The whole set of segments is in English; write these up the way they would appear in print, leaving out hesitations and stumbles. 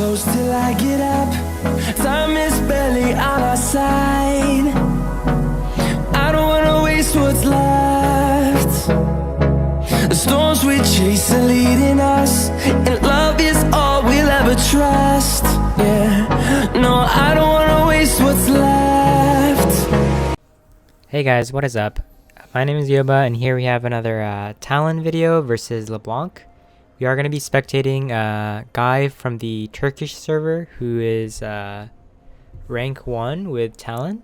close till I get up. Time is barely on our side. I don't wanna waste what's left. The storms we chase are leading us, and love is all we'll ever trust. Yeah, no, I don't wanna waste what's left. Hey guys, what is up? My name is Eoba, and here we have another Talon video versus LeBlanc. We are going to be spectating a guy from the Turkish server who is rank 1 with Talon.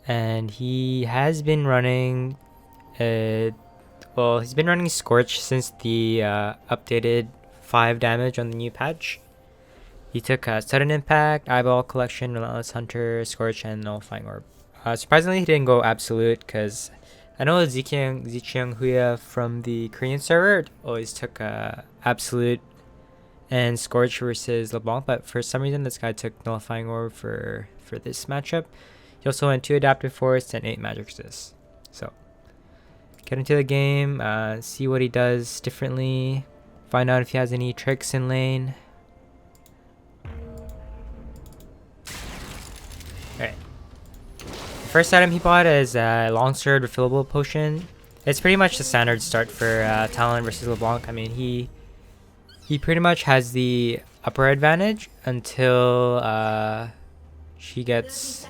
And he has been running, he's been running Scorch since the updated 5 damage on the new patch. He took Sudden Impact, Eyeball Collection, Relentless Hunter, Scorch, and Nullifying Orb. Surprisingly, he didn't go Absolute because I know Zikyung Huya from the Korean server always took Absolute and Scorch versus LeBlanc, but for some reason this guy took Nullifying Orb for this matchup. He also went 2 Adaptive Force and 8 Magic Resist. So, get into the game, see what he does differently, find out if he has any tricks in lane. Alright. First item he bought is a Longsword Refillable Potion. It's pretty much the standard start for Talon versus LeBlanc. I mean, he pretty much has the upper advantage until she gets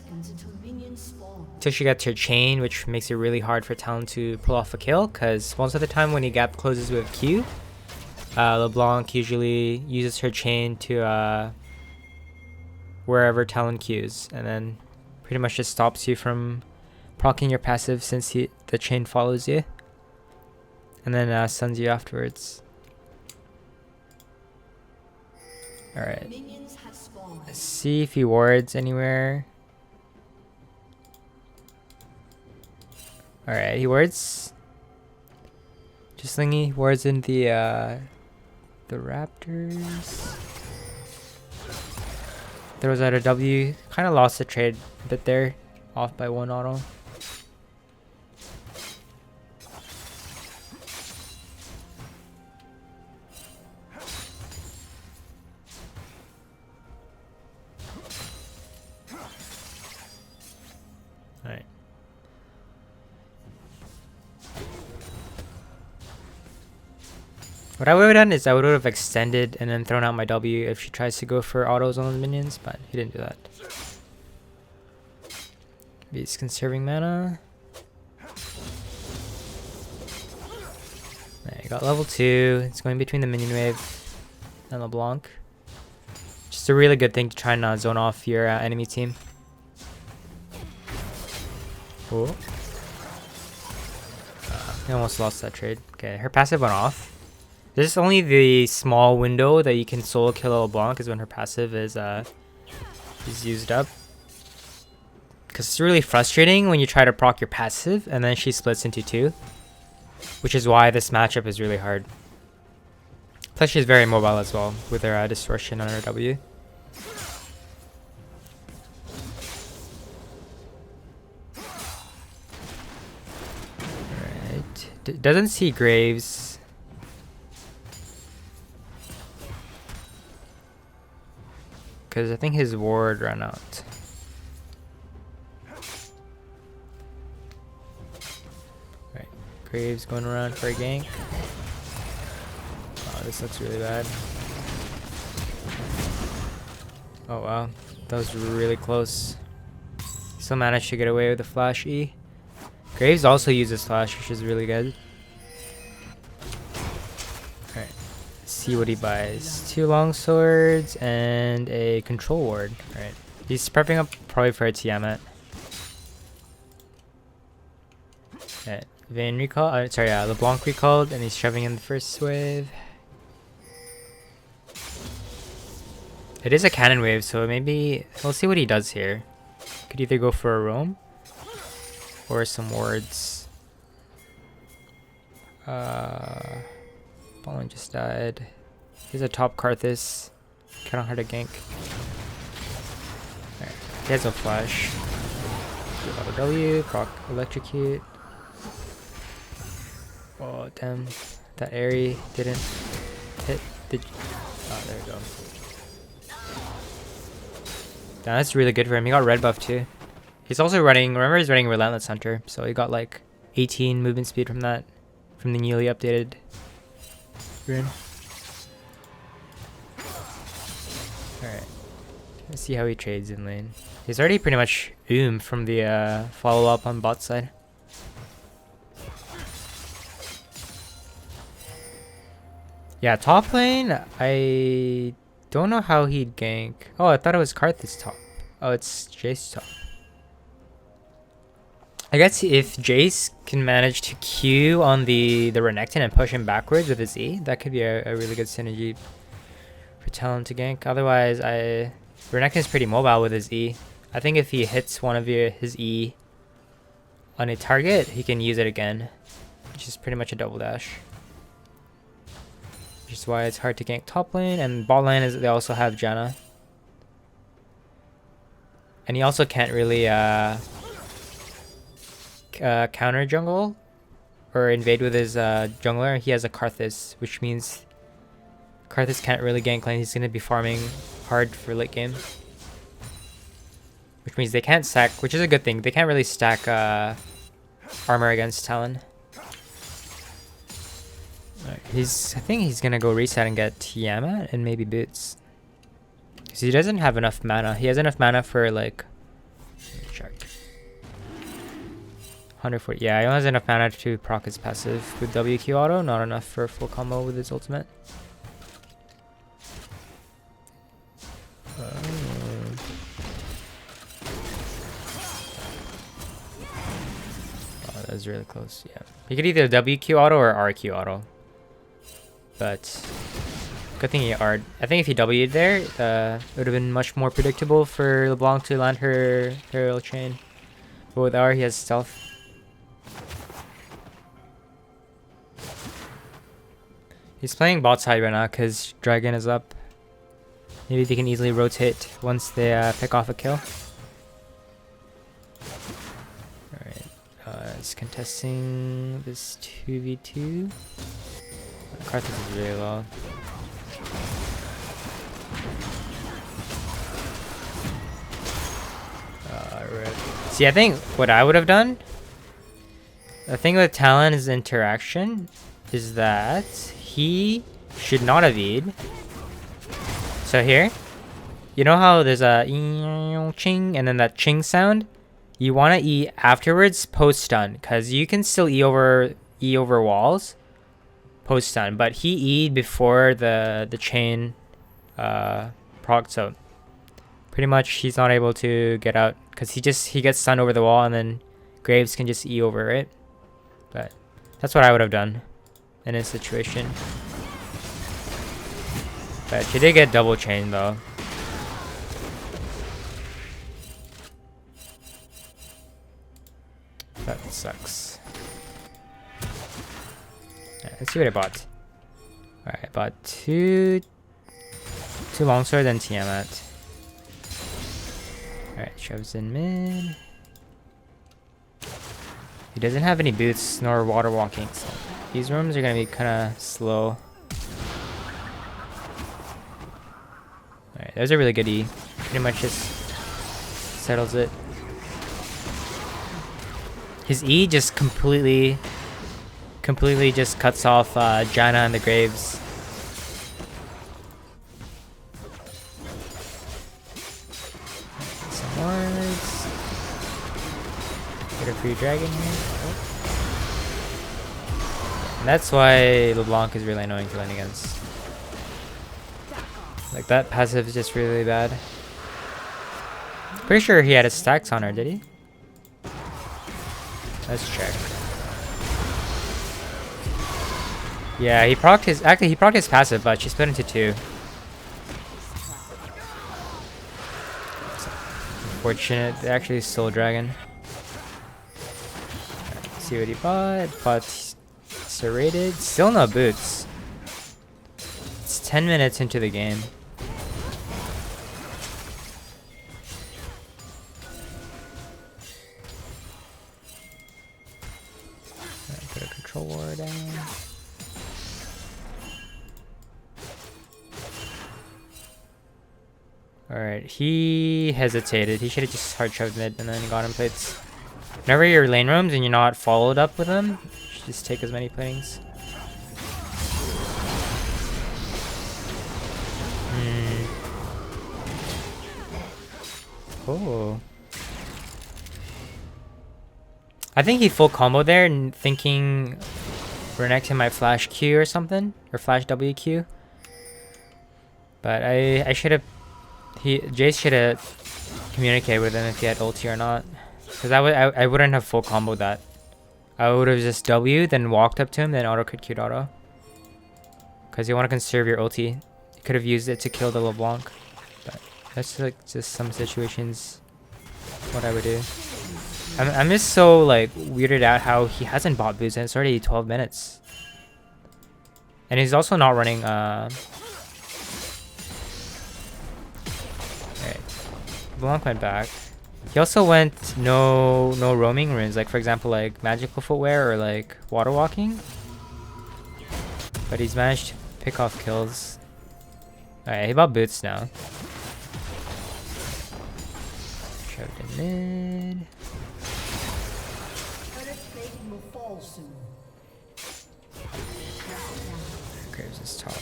her chain, which makes it really hard for Talon to pull off a kill. Because most of the time when he gap closes with Q, LeBlanc usually uses her chain to wherever Talon Qs, and then pretty much just stops you from proccing your passive since the chain follows you, and then stuns you afterwards. Alright, let's see if he wards anywhere. Alright, he wards. Just thingy, he wards in the Raptors. There was at a W, kind of lost the trade a bit there, off by 1 auto. Alright. What I would have done is I would have extended and then thrown out my W if she tries to go for autos on the minions, but he didn't do that. He's conserving mana. Alright, got level 2. It's going between the minion wave and LeBlanc. Just a really good thing to try and zone off your enemy team. Oh. He almost lost that trade. Okay, her passive went off. This is only the small window that you can solo kill LeBlanc is when her passive is used up. Because it's really frustrating when you try to proc your passive and then she splits into 2. Which is why this matchup is really hard. Plus she's very mobile as well with her distortion on her W. Alright. Doesn't see Graves. Because I think his ward ran out. Right, Graves going around for a gank. Oh, this looks really bad. Oh wow, that was really close. Still managed to get away with the flash E. Graves also uses flash, which is really good. See what he buys. 2 long swords and a control ward. Alright. He's prepping up probably for a Tiamat. Okay. Vayne recall. LeBlanc recalled and he's shoving in the first wave. It is a cannon wave, so maybe we'll see what he does here. Could either go for a roam or some wards. Ballin just died. He's a top Karthus. Kinda hard to gank. Alright. He has a flash. Auto W, proc electrocute. Oh damn. That Airy didn't hit the... Oh, there we go. That's really good for him. He got red buff too. He's also running, remember he's running Relentless Hunter, so he got like 18 movement speed from that, from the newly updated rune. Alright, let's see how he trades in lane. He's already pretty much from the follow-up on bot side. Yeah, top lane, I don't know how he'd gank. Oh, I thought it was Karthus top. Oh, it's Jace top. I guess if Jace can manage to Q on the Renekton and push him backwards with his E, that could be a really good synergy for Talon to gank. Otherwise, Renekton is pretty mobile with his E. I think if he hits one of his E on a target, he can use it again, which is pretty much a double dash. Which is why it's hard to gank top lane, and bot lane is they also have Janna. And he also can't really counter jungle or invade with his jungler. He has a Karthus, which means Karthus can't really gank lane. He's going to be farming hard for late game. Which means they can't stack, which is a good thing. They can't really stack armor against Talon. Right, I think he's going to go reset and get Tiamat and maybe Boots. Because he doesn't have enough mana. He has enough mana for like... Let me check. 140. Yeah, he only has enough mana to proc his passive with WQ auto. Not enough for a full combo with his ultimate. Oh, that was really close. Yeah, he could either WQ auto or RQ auto. But good thing he R'd. I think if he W'd there, it would have been much more predictable for LeBlanc to land her aerial chain. But with R, he has stealth. He's playing bot side right now because Dragon is up. Maybe they can easily rotate once they pick off a kill. Alright, he's contesting this 2v2. Karthus is really low. Right. See, I think what I would have done, the thing with Talon's interaction is that he should not have E'd. So here, you know how there's a ching and then that ching sound? You want to E afterwards post stun, because you can still E over walls post stun, but he E'd before the chain proc, so pretty much he's not able to get out because he gets stunned over the wall, and then Graves can just E over it. But that's what I would have done in this situation. But she did get double chain though. That sucks. Right, let's see what I bought. Alright, I bought two longsword and Tiamat. Alright, shoves in mid. He doesn't have any boots nor water walking, so these rooms are gonna be kinda slow. Alright, there's a really good E. Pretty much just settles it. His E just completely just cuts off Janna and the Graves. Some wards. Get a free dragon here. Oh. And that's why LeBlanc is really annoying to land against. Like, that passive is just really bad. Pretty sure he had his stacks on her, did he? Let's check. Yeah, he procced his passive, but she split into two. It's unfortunate. They actually stole dragon. Right, let's see what he bought. Bought serrated. Still no boots. It's 10 minutes into the game. Put a control ward down. Alright, Alright, he hesitated. He should have just hard shoved mid and then got him plates. Whenever you're lane roams and you're not followed up with him, you should just take as many platings. Oh. I think he full combo there and thinking Renekton might flash Q or something. Or flash WQ. But I should have... Jace should have communicated with him if he had ulti or not. Because I wouldn't have full combo that. I would have just W, then walked up to him, then auto crit Q'd auto. Because you want to conserve your ulti. You could have used it to kill the LeBlanc. But that's like just some situations what I would do. I'm just so like weirded out how he hasn't bought boots and it's already 12 minutes. And he's also not running Alright. Blanc went back. He also went no roaming runes, like for example like magical footwear or like water walking. But he's managed to pick off kills. Alright, he bought boots now. Shoved in mid. Graves is top.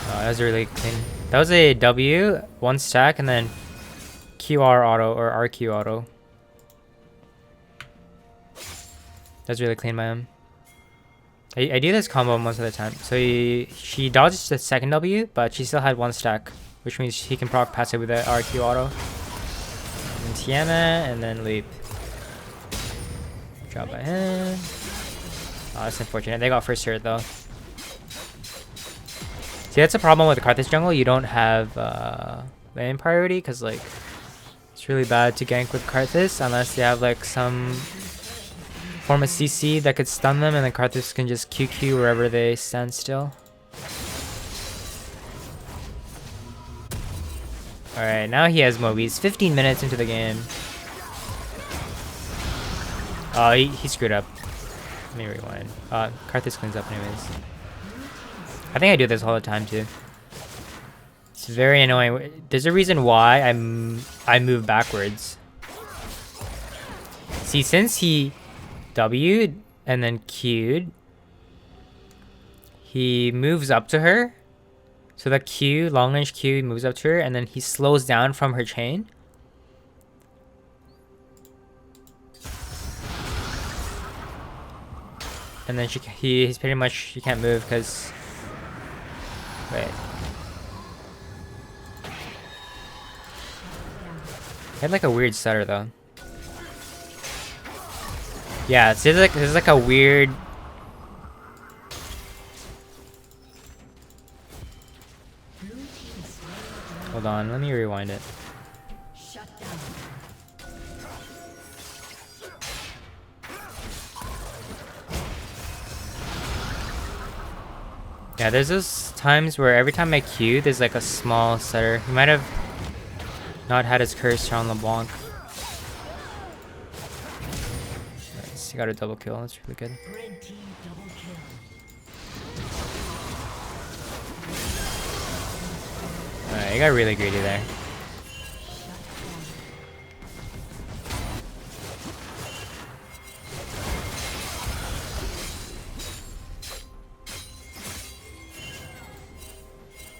Oh, that was really clean. That was a W, 1 stack, and then QR auto or RQ auto. That's really clean by him. I do this combo most of the time. So she dodged the second W, but she still had 1 stack, which means he can proc pass it with the RQ auto. And Tiana, and then leap. Drop by him. Oh, that's unfortunate. They got first turret though. See, that's a problem with the Karthus jungle. You don't have lane priority because like it's really bad to gank with Karthus unless they have like some form of CC that could stun them, and then Karthus can just QQ wherever they stand still. Alright, now he has Mobies. 15 minutes into the game. Oh, he screwed up. Let me rewind. Karthus cleans up anyways. I think I do this all the time too. It's very annoying. There's a reason why I move backwards. See, since he W'd and then Q'd, he moves up to her. So the Q, long range Q, moves up to her, and then he slows down from her chain. And then he's pretty much, he can't move because... Wait. He had like a weird stutter though. Yeah, this is like a weird... Hold on, let me rewind it. Yeah, there's those times where every time I Q, there's like a small stutter. He might have not had his cursor on LeBlanc. Nice, he got a double kill. That's really good. Alright, he got really greedy there.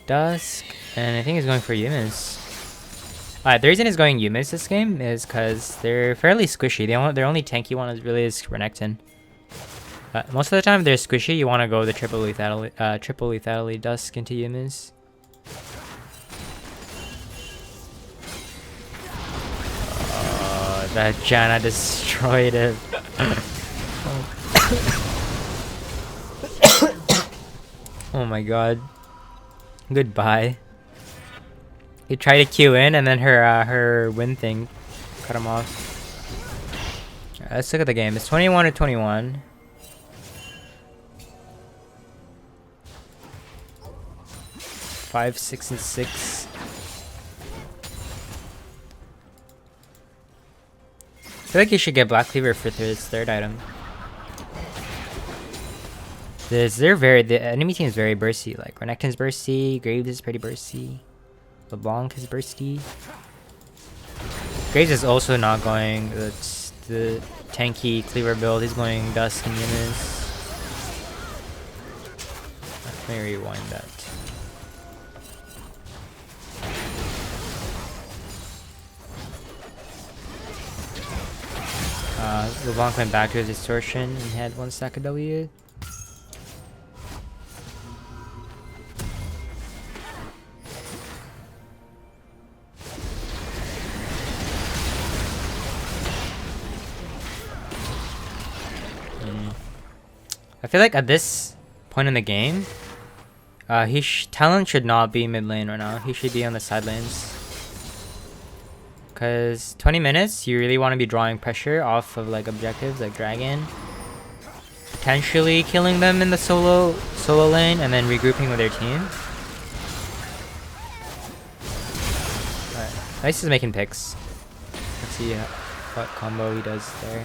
Dusk, and I think he's going for Yumis. The reason he's going Yumis this game is because they're fairly squishy. Their only tanky one is really Renekton. Most of the time they're squishy. You want to go the triple lethality Dusk into Yumis. Oh, that Janna destroyed him. Oh my god. Goodbye. He tried to Q in, and then her win thing cut him off. Right, let's look at the game. It's 21-21. Five, 6, and 6. I feel like you should get Black Cleaver for his third item. The enemy team is very bursty. Like Renekton's bursty, Graves is pretty bursty, LeBlanc is bursty. Graves is also not going the tanky cleaver build. He's going Dusk and Yumis. Let me rewind that. LeBlanc went back to his distortion and had 1 stack of W. I feel like at this point in the game, Talon should not be mid lane right now. He should be on the side lanes. Because 20 minutes, you really want to be drawing pressure off of like objectives like Dragon. Potentially killing them in the solo lane and then regrouping with their team. Alright, Nice is making picks. Let's see what combo he does there.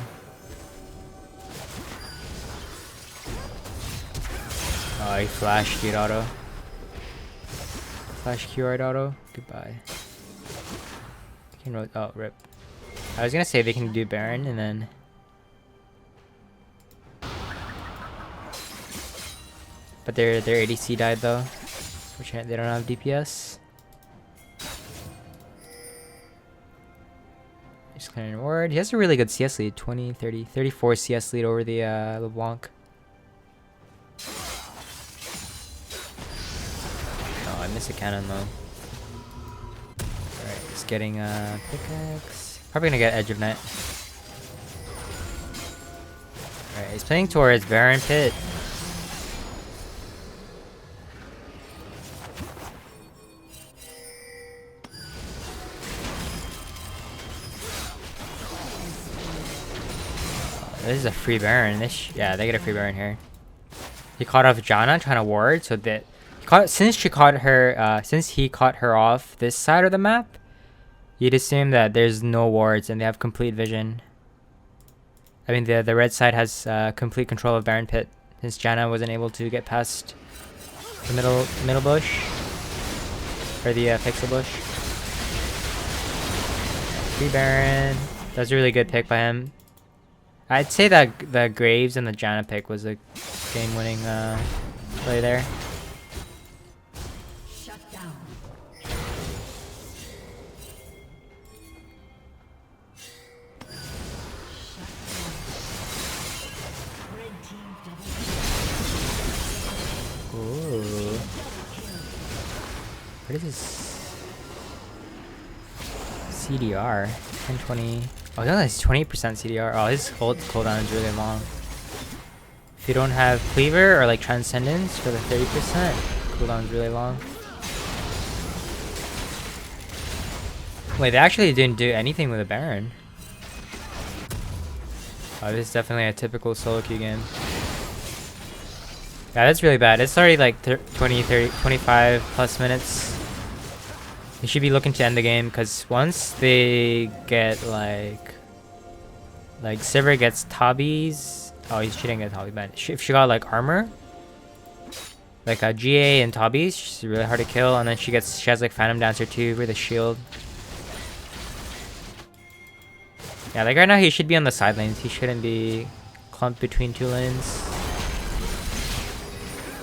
Oh, he flashed Q auto. Flash Q auto. Goodbye. Oh, rip. I was gonna say they can do Baron and then. But their ADC died though, which they don't have DPS. Just clearing a ward. He has a really good CS lead, 20, 30, 34 CS lead over the LeBlanc. Oh, I missed a cannon though. Alright, he's getting a pickaxe. Probably gonna get Edge of Net. Alright, he's playing towards Baron Pit. This is a free Baron. Yeah, they get a free Baron here. He caught off Janna trying to ward, so that since he caught her off this side of the map, you'd assume that there's no wards and they have complete vision. I mean, the red side has complete control of Baron Pit since Janna wasn't able to get past the middle bush or the pixel bush. Free Baron. That was a really good pick by him. I'd say that the Graves and the Janna pick was a game-winning play there. Shut down. Ooh. What is this? CDR 1020. Oh, he only has 20% CDR. Oh, his cooldown is really long. If you don't have Cleaver or like Transcendence for the 30%, cooldown is really long. Wait, they actually didn't do anything with a Baron. Oh, this is definitely a typical solo queue game. Yeah, that's really bad. It's already like 20, 30, 25 plus minutes. They should be looking to end the game because once they get like Sivir gets Tabi's. Oh, she didn't get Tabi, but if she got like armor, like a GA and Tabi's, she's really hard to kill. And then she has like Phantom Dancer too with a shield. Yeah, like right now he should be on the side lanes. He shouldn't be clumped between two lanes.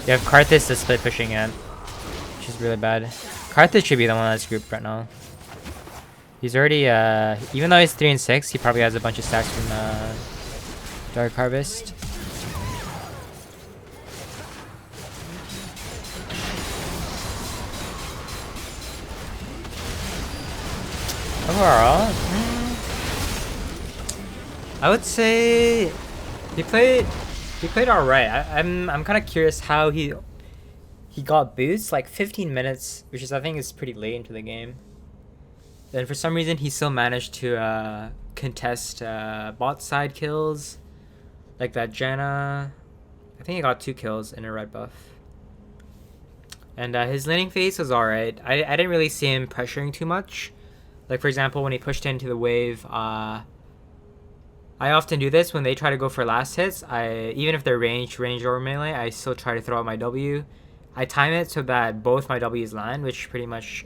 You have Karthus to split pushing in, which is really bad. Karthus should be the one that's grouped right now. He's already, even though he's 3 and 6, he probably has a bunch of stacks from Dark Harvest. Overall, I would say he played alright. I'm kind of curious how he got boosts like 15 minutes, which is I think is pretty late into the game. Then for some reason he still managed to contest bot side kills, like that Janna. I think he got 2 kills in a red buff. And his laning phase was alright. I didn't really see him pressuring too much. Like for example, when he pushed into the wave, I often do this when they try to go for last hits. Even if they're range or melee, I still try to throw out my W. I time it so that both my W's land, which pretty much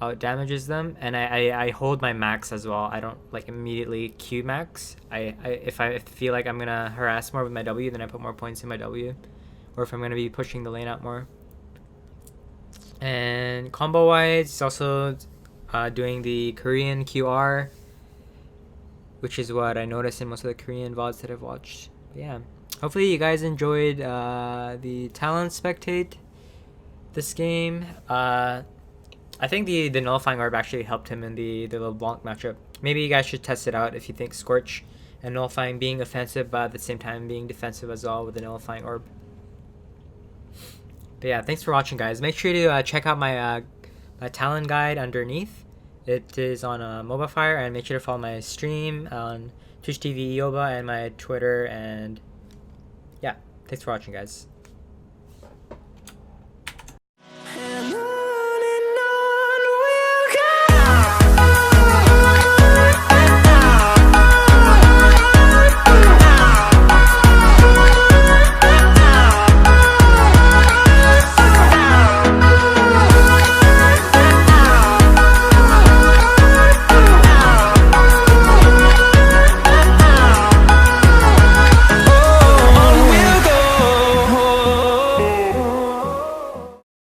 out damages them, and I hold my max as well. I don't like immediately Q max. If I feel like I'm gonna harass more with my W, then I put more points in my W, or if I'm gonna be pushing the lane out more. And combo wise, it's also doing the Korean QR, which is what I noticed in most of the Korean VODs that I've watched. But yeah, hopefully you guys enjoyed the Talon Spectate this game. I think the Nullifying Orb actually helped him in the LeBlanc matchup. Maybe you guys should test it out if you think Scorch and Nullifying being offensive, but at the same time being defensive as well with the Nullifying Orb. But yeah, thanks for watching, guys. Make sure to check out my Talon guide underneath. It is on Mobile Fire, and make sure to follow my stream on Twitch TV Eoba and my Twitter. And yeah, thanks for watching, guys.